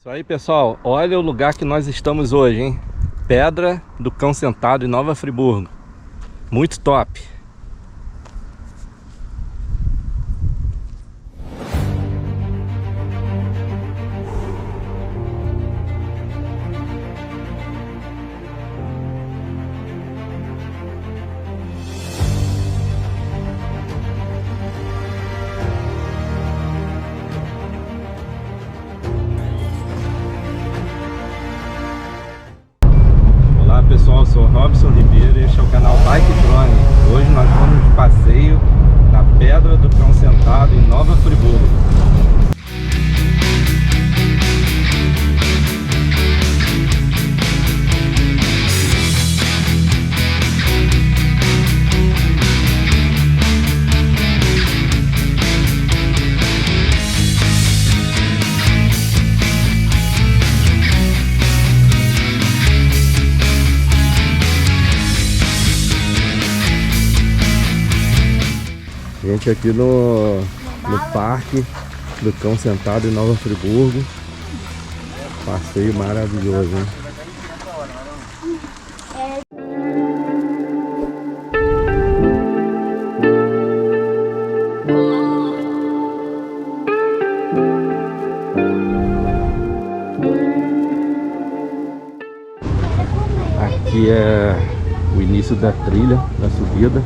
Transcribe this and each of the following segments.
Isso aí, pessoal, olha o lugar que nós estamos hoje, hein? Pedra do Cão Sentado em Nova Friburgo. Muito top. Olá pessoal, eu sou o Robson Ribeiro e este é o canal Bike Drone. Hoje nós vamos de passeio na Pedra do Cão Sentado em Nova Friburgo. Gente, aqui no Parque do Cão Sentado em Nova Friburgo. Passeio maravilhoso, hein? Aqui é o início da trilha, da subida.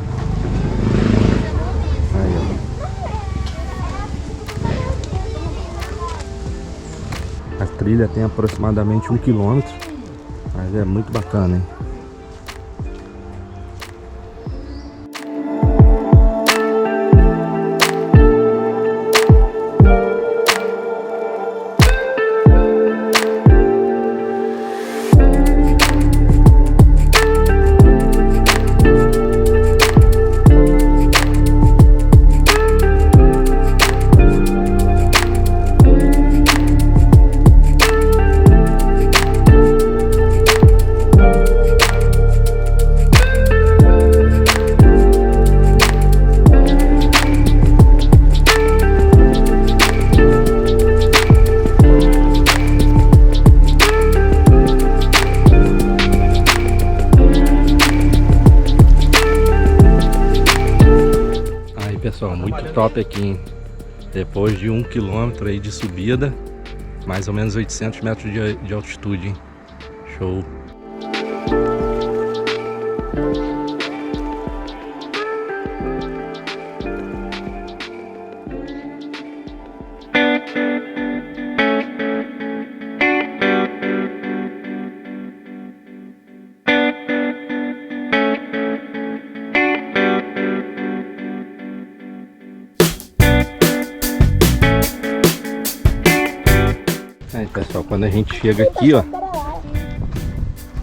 A trilha tem aproximadamente 1 km, mas é muito bacana, hein? Pessoal, muito top aqui, hein? Depois de 1 km aí de subida, mais ou menos 800 metros de altitude, hein? Show! Aí pessoal, quando a gente chega aqui, ó,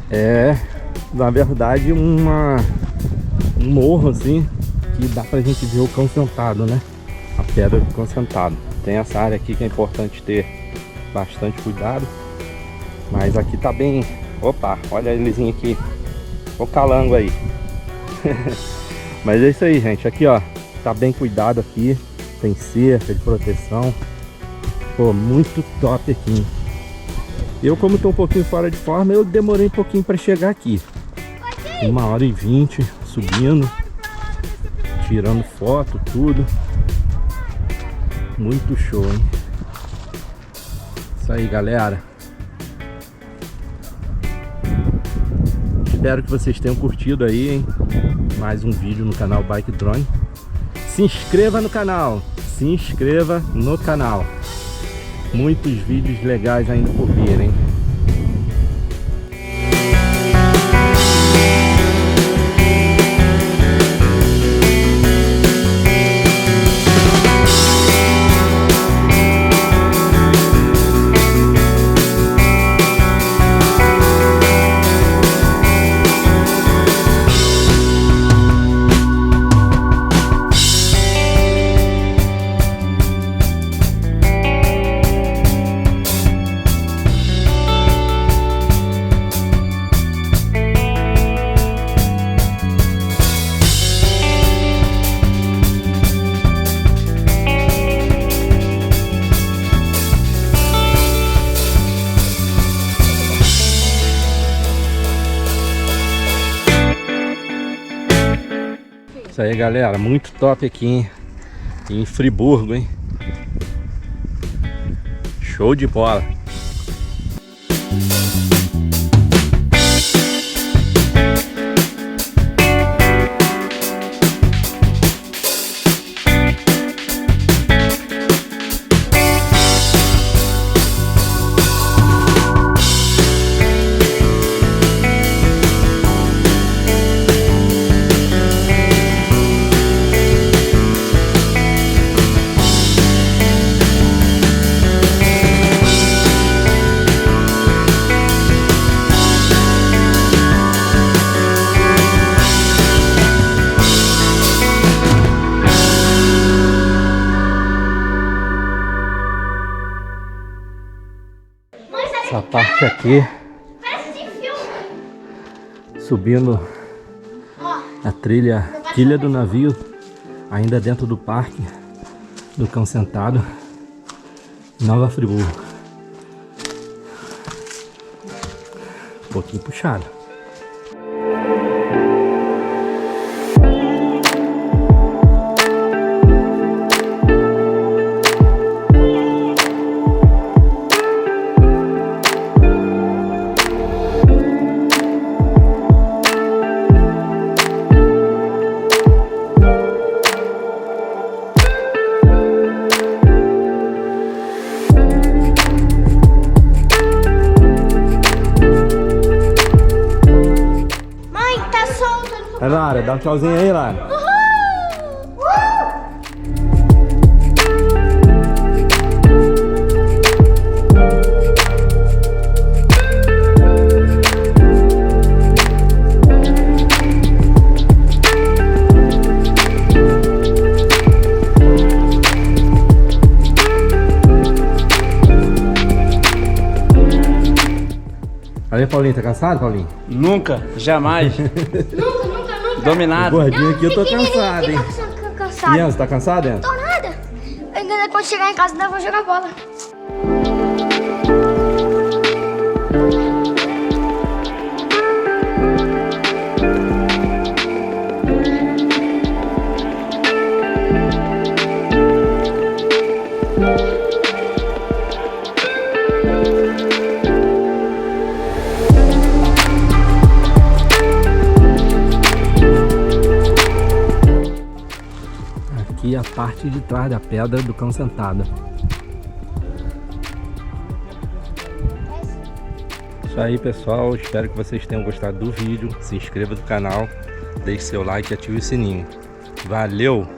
é na verdade um morro assim, que dá pra gente ver o Cão Sentado, né? A Pedra do Cão Sentado. Tem essa área aqui que é importante ter bastante cuidado, mas aqui tá bem... Opa, olha elezinho aqui, o calango aí. Mas é isso aí, gente, aqui ó, tá bem cuidado aqui, tem cerca de proteção. Pô, muito top aqui. Eu, como tô um pouquinho fora de forma, eu demorei um pouquinho para chegar aqui. 1h20 subindo, tirando foto, tudo. Muito show, hein? Isso aí, galera. Espero que vocês tenham curtido aí, hein? Mais um vídeo no canal Bike Drone. Se inscreva no canal. Se inscreva no canal. Muitos vídeos legais ainda por vir, hein? Isso aí, galera, muito top aqui em Friburgo, hein? Show de bola! Essa parte aqui, subindo a quilha do navio, ainda dentro do parque do Cão Sentado, Nova Friburgo. Um pouquinho puxado. Vai, Lara, dá um tchauzinho aí, Lara. Aí, Paulinho, tá cansado, Paulinho? Nunca, jamais. Nunca. Dominado. Gordinho aqui, eu tô cansado, hein? Criança, tá cansado, hein? Tô nada. Ainda depois de chegar em casa, ainda vou jogar bola. Aqui a parte de trás da pedra do Cão Sentado. Isso aí, pessoal, espero que vocês tenham gostado do vídeo. Se inscreva no canal, deixe seu like e ative o sininho. Valeu!